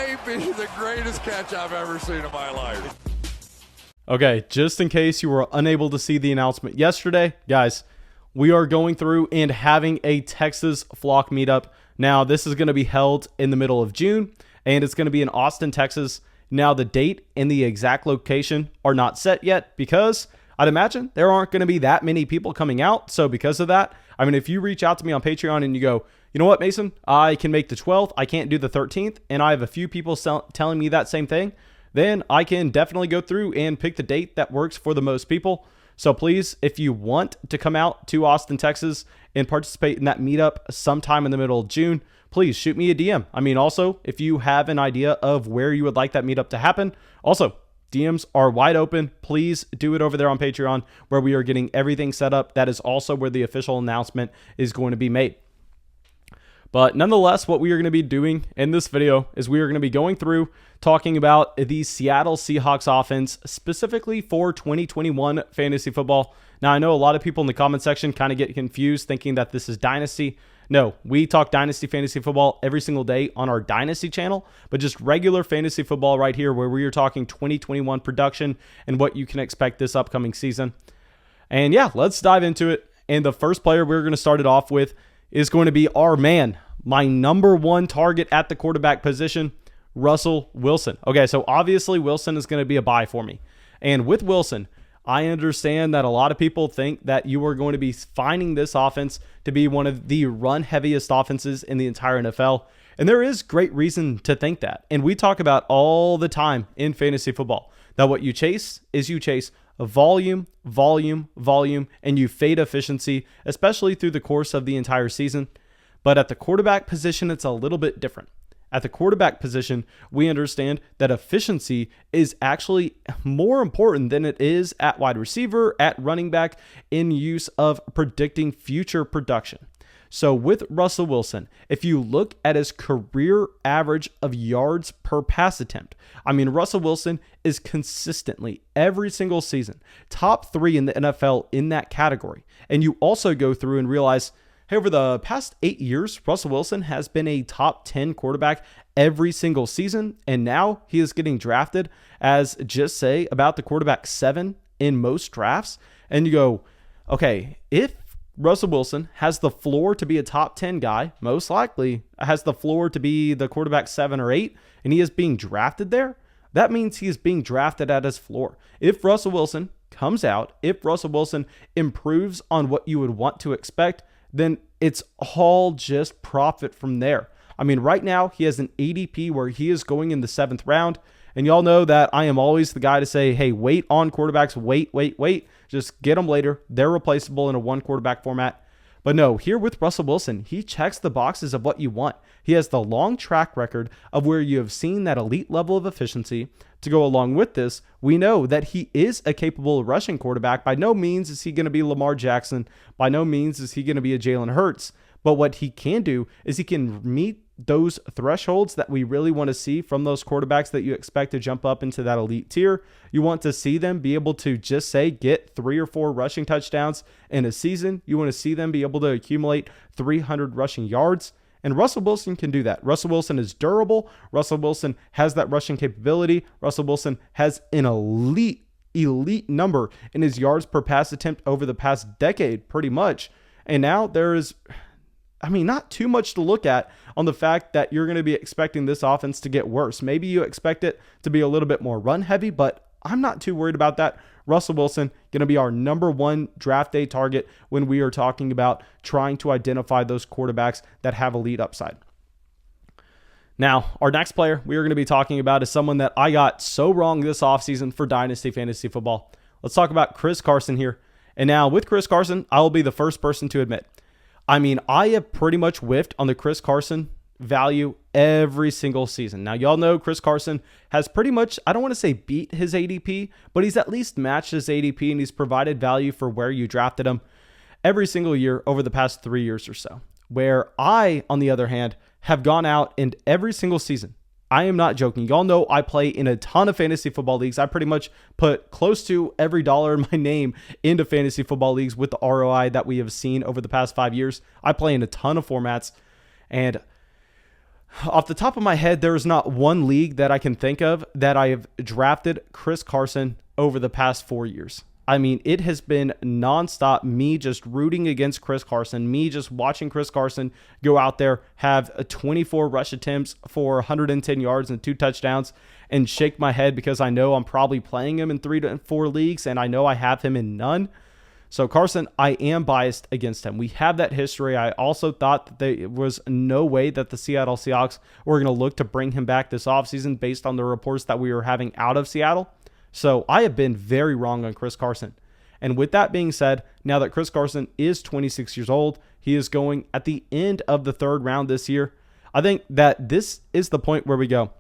may be the greatest catch I've ever seen in my life. Okay, just in case you were unable to see the announcement yesterday, guys, we are going through and having a Texas Flock meetup. Now, this is going to be held in the middle of June, and it's going to be in Austin, Texas. Now, the date and the exact location are not set yet because I'd imagine there aren't going to be that many people coming out. So because of that, I mean, if you reach out to me on Patreon and you go, you know what, Mason, I can make the 12th, I can't do the 13th, and I have a few people telling me that same thing, then I can definitely go through and pick the date that works for the most people. So please, if you want to come out to Austin, Texas and participate in that meetup sometime in the middle of June, please shoot me a DM. I mean, also, if you have an idea of where you would like that meetup to happen, also, DMs are wide open. Please do it over there on Patreon where we are getting everything set up. That is also where the official announcement is going to be made. But nonetheless, what we are going to be doing in this video is we are going to be going through talking about the Seattle Seahawks offense specifically for 2021 fantasy football. Now, I know a lot of people in the comment section kind of get confused thinking that this is Dynasty. No, we talk Dynasty fantasy football every single day on our Dynasty channel, but just regular fantasy football right here where we are talking 2021 production and what you can expect this upcoming season. And yeah, let's dive into it. And the first player we're going to start it off with is going to be our man, my number one target at the quarterback position, Russell Wilson. Okay, so obviously Wilson is going to be a buy for me. And with Wilson, I understand that a lot of people think that you are going to be finding this offense to be one of the run-heaviest offenses in the entire NFL. And there is great reason to think that. And we talk about all the time in fantasy football that what you chase is you chase volume, volume, volume, and you fade efficiency, especially through the course of the entire season. But at the quarterback position, it's a little bit different. At the quarterback position, we understand that efficiency is actually more important than it is at wide receiver, at running back, in use of predicting future production. So with Russell Wilson, if you look at his career average of yards per pass attempt, I mean, Russell Wilson is consistently every single season top 3 in the NFL in that category. And you also go through and realize, hey, over the past 8 years, Russell Wilson has been a top 10 quarterback every single season, and now he is getting drafted as, just say, about the quarterback 7 in most drafts. And you go, okay, if Russell Wilson has the floor to be a top 10 guy, most likely has the floor to be the quarterback 7 or 8, and he is being drafted there, that means he is being drafted at his floor. If Russell Wilson comes out, if Russell Wilson improves on what you would want to expect, then it's all just profit from there. I mean, right now he has an ADP where he is going in the 7th round. And y'all know that I am always the guy to say, hey, wait on quarterbacks, wait. Just get them later. They're replaceable in a one quarterback format. But no, here with Russell Wilson, he checks the boxes of what you want. He has the long track record of where you have seen that elite level of efficiency. To go along with this, we know that he is a capable rushing quarterback. By no means is he going to be Lamar Jackson. By no means is he going to be a Jalen Hurts. But what he can do is he can meet those thresholds that we really want to see from those quarterbacks that you expect to jump up into that elite tier. You want to see them be able to just say get 3 or 4 rushing touchdowns in a season. You want to see them be able to accumulate 300 rushing yards. And Russell Wilson can do that. Russell Wilson is durable. Russell Wilson has that rushing capability. Russell Wilson has an elite number in his yards per pass attempt over the past decade, pretty much. And now there is, not too much to look at on the fact that you're going to be expecting this offense to get worse. Maybe you expect it to be a little bit more run heavy, but I'm not too worried about that. Russell Wilson going to be our number 1 draft day target when we are talking about trying to identify those quarterbacks that have elite upside. Now, our next player we are going to be talking about is someone that I got so wrong this offseason for Dynasty Fantasy Football. Let's talk about Chris Carson here. And now with Chris Carson, I will be the first person to admit, I have pretty much whiffed on the Chris Carson value every single season. Now, y'all know Chris Carson has pretty much, I don't want to say beat his ADP, but he's at least matched his ADP and he's provided value for where you drafted him every single year over the past 3 years or so. Where I, on the other hand, have gone out and every single season, I am not joking. Y'all know I play in a ton of fantasy football leagues. I pretty much put close to every dollar in my name into fantasy football leagues with the ROI that we have seen over the past 5 years. I play in a ton of formats, and Off the top of my head, there is not one league that I can think of that I have drafted Chris Carson over the past 4 years. I mean, it has been nonstop me just rooting against Chris Carson, me just watching Chris Carson go out there, have 24 rush attempts for 110 yards and 2 touchdowns, and shake my head because I know I'm probably playing him in 3 to 4 leagues, and I know I have him in none. So Carson, I am biased against him. We have that history. I also thought that there was no way that the Seattle Seahawks were going to look to bring him back this offseason based on the reports that we were having out of Seattle. So I have been very wrong on Chris Carson. And with that being said, now that Chris Carson is 26 years old, he is going at the end of the 3rd round this year. I think that this is the point where we go,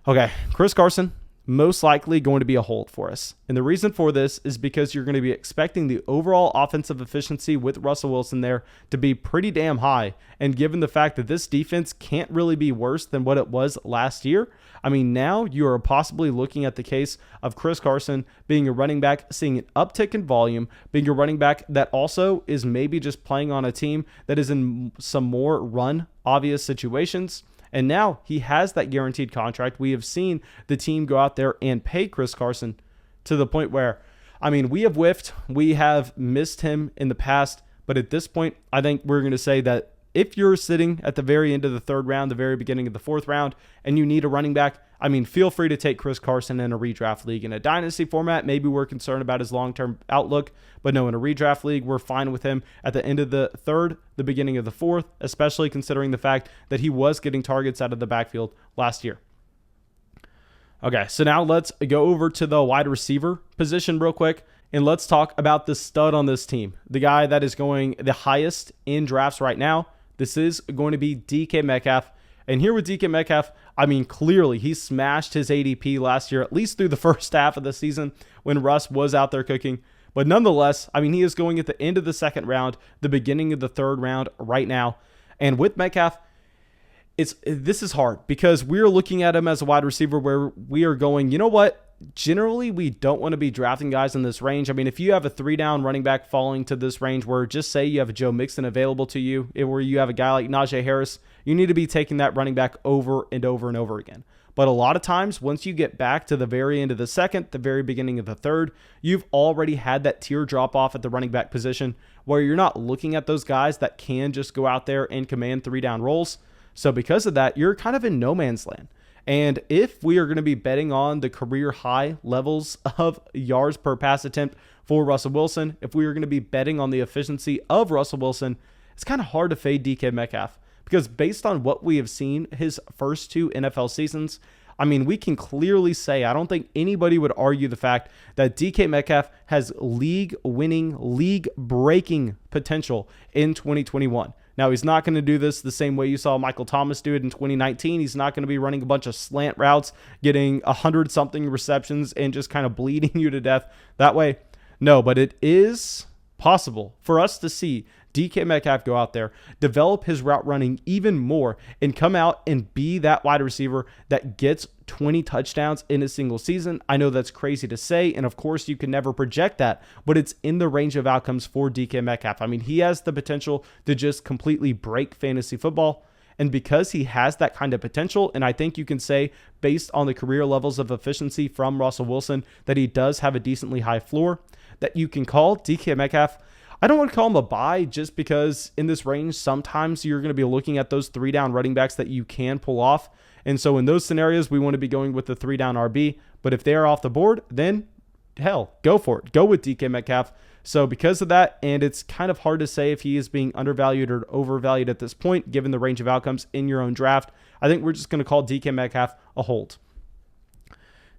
okay, Chris Carson, most likely going to be a hold for us. And the reason for this is because you're going to be expecting the overall offensive efficiency with Russell Wilson there to be pretty damn high. And given the fact that this defense can't really be worse than what it was last year, I mean, now you are possibly looking at the case of Chris Carson being a running back, seeing an uptick in volume, being a running back that also is maybe just playing on a team that is in some more run obvious situations. And now he has that guaranteed contract. We have seen the team go out there and pay Chris Carson to the point where, I mean, we have whiffed. We have missed him in the past. But at this point, I think we're going to say that if you're sitting at the very end of the 3rd round, the very beginning of the 4th round, and you need a running back, I mean, feel free to take Chris Carson in a redraft league. In a dynasty format, maybe we're concerned about his long-term outlook, but no, in a redraft league, we're fine with him at the end of the 3rd, the beginning of the 4th, especially considering the fact that he was getting targets out of the backfield last year. Okay, so now let's go over to the wide receiver position real quick, and let's talk about the stud on this team, the guy that is going the highest in drafts right now. This is going to be DK Metcalf. And here with DK Metcalf, I mean, clearly he smashed his ADP last year, at least through the first half of the season when Russ was out there cooking. But nonetheless, I mean, he is going at the end of the 2nd round, the beginning of the 3rd round right now. And with Metcalf, this is hard because we're looking at him as a wide receiver where we are going, you know what? Generally, we don't want to be drafting guys in this range. I mean, if you have a 3-down running back falling to this range where just say you have a Joe Mixon available to you, where you have a guy like Najee Harris, you need to be taking that running back over and over and over again. But a lot of times, once you get back to the very end of the 2nd, the very beginning of the 3rd, you've already had that tier drop off at the running back position where you're not looking at those guys that can just go out there and command 3-down roles. So because of that, you're kind of in no man's land. And if we are going to be betting on the career high levels of yards per pass attempt for Russell Wilson, if we are going to be betting on the efficiency of Russell Wilson, it's kind of hard to fade DK Metcalf because based on what we have seen his first 2 NFL seasons, I mean, we can clearly say, I don't think anybody would argue the fact that DK Metcalf has league-winning, league-breaking potential in 2021. Now, he's not going to do this the same way you saw Michael Thomas do it in 2019. He's not going to be running a bunch of slant routes, getting 100-something receptions, and just kind of bleeding you to death that way. No, but it is possible for us to see DK Metcalf go out there, develop his route running even more, and come out and be that wide receiver that gets 20 touchdowns in a single season. I know that's crazy to say, and of course you can never project that, but it's in the range of outcomes for DK Metcalf. I mean, he has the potential to just completely break fantasy football, and because he has that kind of potential, and I think you can say based on the career levels of efficiency from Russell Wilson that he does have a decently high floor, that you can call DK Metcalf. I don't want to call him a buy just because in this range, sometimes you're going to be looking at those 3-down running backs that you can pull off. And so in those scenarios, we want to be going with the 3-down RB. But if they are off the board, then hell, go for it. Go with DK Metcalf. So because of that, and it's kind of hard to say if he is being undervalued or overvalued at this point, given the range of outcomes in your own draft, I think we're just going to call DK Metcalf a hold.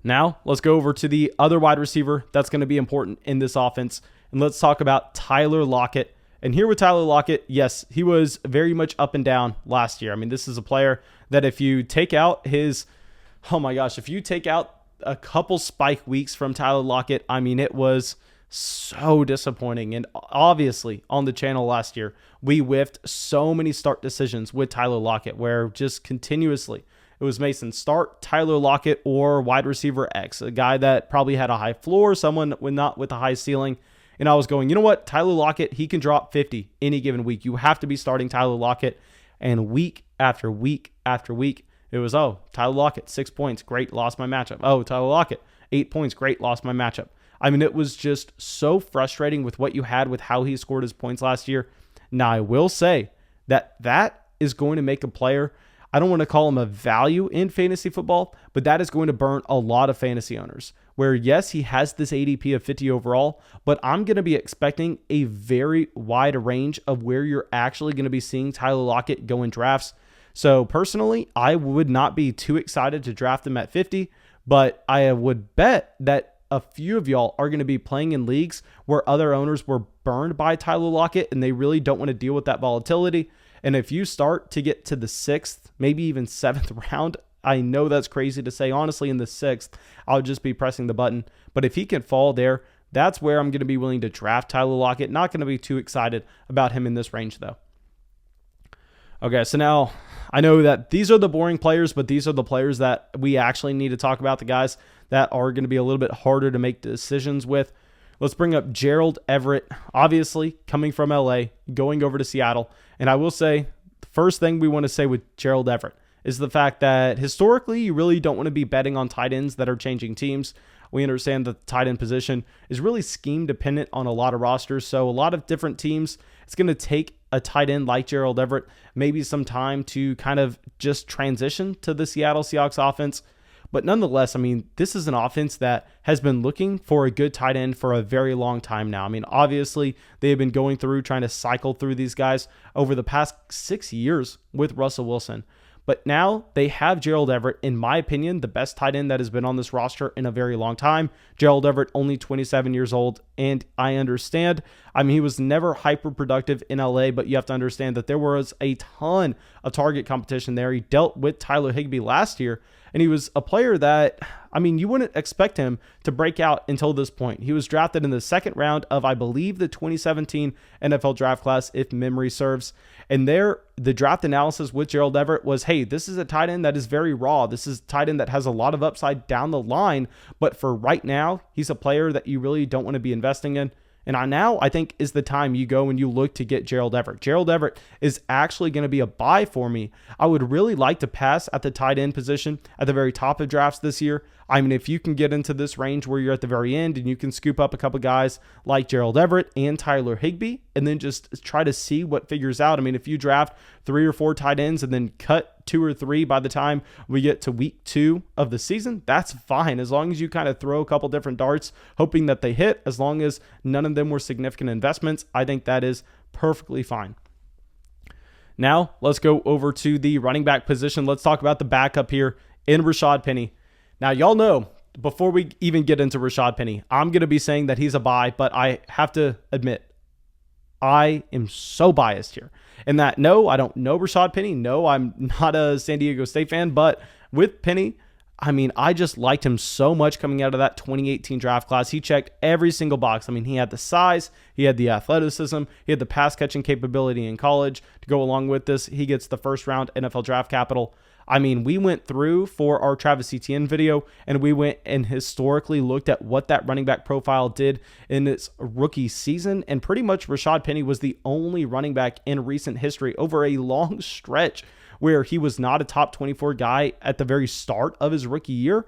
Now, let's go over to the other wide receiver that's going to be important in this offense. And let's talk about Tyler Lockett. And here with Tyler Lockett, yes, he was very much up and down last year. I mean, this is a player that if you take out if you take out a couple spike weeks from Tyler Lockett, I mean, it was so disappointing. And obviously on the channel last year, we whiffed so many start decisions with Tyler Lockett where just continuously it was Mason start, Tyler Lockett, or wide receiver X, a guy that probably had a high floor, someone not with a high ceiling. And I was going, you know what? Tyler Lockett, he can drop 50 any given week. You have to be starting Tyler Lockett. And week after week after week, it was, oh, Tyler Lockett, 6 points, great, lost my matchup. Oh, Tyler Lockett, 8 points, great, lost my matchup. I mean, it was just so frustrating with what you had with how he scored his points last year. Now, I will say that is going to make a player, I don't want to call him a value in fantasy football, but that is going to burn a lot of fantasy owners. Where, yes, he has this ADP of 50 overall, but I'm going to be expecting a very wide range of where you're actually going to be seeing Tyler Lockett go in drafts. So personally, I would not be too excited to draft him at 50, but I would bet that a few of y'all are going to be playing in leagues where other owners were burned by Tyler Lockett and they really don't want to deal with that volatility. And if you start to get to the 6th, maybe even 7th round, I know that's crazy to say. Honestly, in the 6th, I'll just be pressing the button. But if he can fall there, that's where I'm going to be willing to draft Tyler Lockett. Not going to be too excited about him in this range, though. Okay, so now I know that these are the boring players, but these are the players that we actually need to talk about, the guys that are going to be a little bit harder to make decisions with. Let's bring up Gerald Everett, obviously coming from LA, going over to Seattle. And I will say, the first thing we want to say with Gerald Everett is the fact that historically, you really don't want to be betting on tight ends that are changing teams. We understand that the tight end position is really scheme dependent on a lot of rosters. So a lot of different teams, it's going to take a tight end like Gerald Everett maybe some time to kind of just transition to the Seattle Seahawks offense. But nonetheless, I mean, this is an offense that has been looking for a good tight end for a very long time now. I mean, obviously, they have been going through, trying to cycle through these guys over the past 6 years with Russell Wilson. But now they have Gerald Everett, in my opinion, the best tight end that has been on this roster in a very long time. Gerald Everett, only 27 years old, and I understand. I mean, he was never hyper productive in LA, but you have to understand that there was a ton of target competition there. He dealt with Tyler Higbee last year, and he was a player that, I mean, you wouldn't expect him to break out until this point. He was drafted in the second round of, I believe, the 2017 NFL draft class, if memory serves. And there, the draft analysis with Gerald Everett was, hey, this is a tight end that is very raw. This is a tight end that has a lot of upside down the line. But for right now, he's a player that you really don't want to be investing in. And I think is the time you go and you look to get Gerald Everett. Gerald Everett is actually going to be a buy for me. I would really like to pass at the tight end position at the very top of drafts this year. I mean, if you can get into this range where you're at the very end and you can scoop up a couple guys like Gerald Everett and Tyler Higbee and then just try to see what figures out. I mean, if you draft 3 or 4 tight ends and then cut 2 or 3 by the time we get to week 2 of the season, that's fine. As long as you kind of throw a couple different darts, hoping that they hit, as long as none of them were significant investments, I think that is perfectly fine. Now, let's go over to the running back position. Let's talk about the backup here in Rashaad Penny. Now, y'all know, before we even get into Rashaad Penny, I'm going to be saying that he's a buy, but I have to admit, I am so biased here. In that, no, I don't know Rashaad Penny. No, I'm not a San Diego State fan, but with Penny, I mean, I just liked him so much coming out of that 2018 draft class. He checked every single box. I mean, he had the size, he had the athleticism, he had the pass catching capability in college to go along with this. He gets the first round NFL draft capital. I mean, we went through for our Travis Etienne video and we went and historically looked at what that running back profile did in its rookie season. And pretty much Rashaad Penny was the only running back in recent history over a long stretch where he was not a top 24 guy at the very start of his rookie year.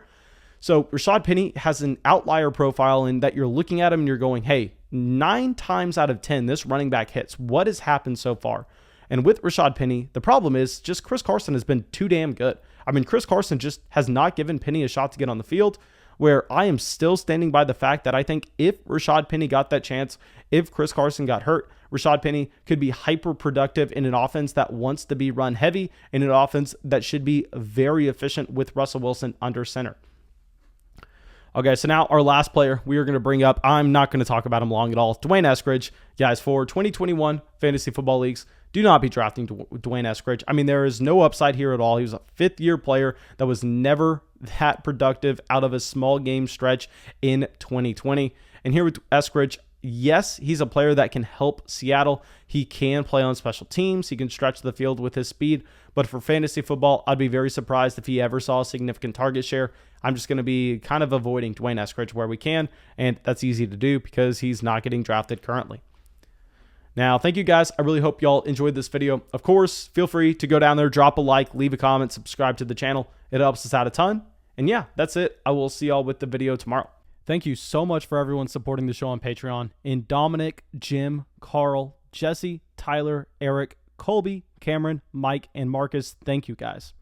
So Rashaad Penny has an outlier profile in that you're looking at him and you're going, hey, 9 times out of 10, this running back hits. What has happened so far? And with Rashaad Penny, the problem is just Chris Carson has been too damn good. I mean, Chris Carson just has not given Penny a shot to get on the field, where I am still standing by the fact that I think if Rashaad Penny got that chance, if Chris Carson got hurt, Rashaad Penny could be hyper productive in an offense that wants to be run heavy, in an offense that should be very efficient with Russell Wilson under center. Okay, so now our last player we are going to bring up, I'm not going to talk about him long at all, Dwayne Eskridge. Guys, for 2021 fantasy football leagues, do not be drafting Dwayne Eskridge. I mean, there is no upside here at all. He was a 5th-year player that was never that productive out of a small game stretch in 2020. And here with Eskridge, yes, he's a player that can help Seattle. He can play on special teams. He can stretch the field with his speed. But for fantasy football, I'd be very surprised if he ever saw a significant target share. I'm just going to be kind of avoiding Dwayne Eskridge where we can, and that's easy to do because he's not getting drafted currently. Now, thank you guys. I really hope y'all enjoyed this video. Of course, feel free to go down there, drop a like, leave a comment, subscribe to the channel. It helps us out a ton. And yeah, that's it. I will see y'all with the video tomorrow. Thank you so much for everyone supporting the show on Patreon. And Dominic, Jim, Carl, Jesse, Tyler, Eric, Colby, Cameron, Mike, and Marcus, thank you guys.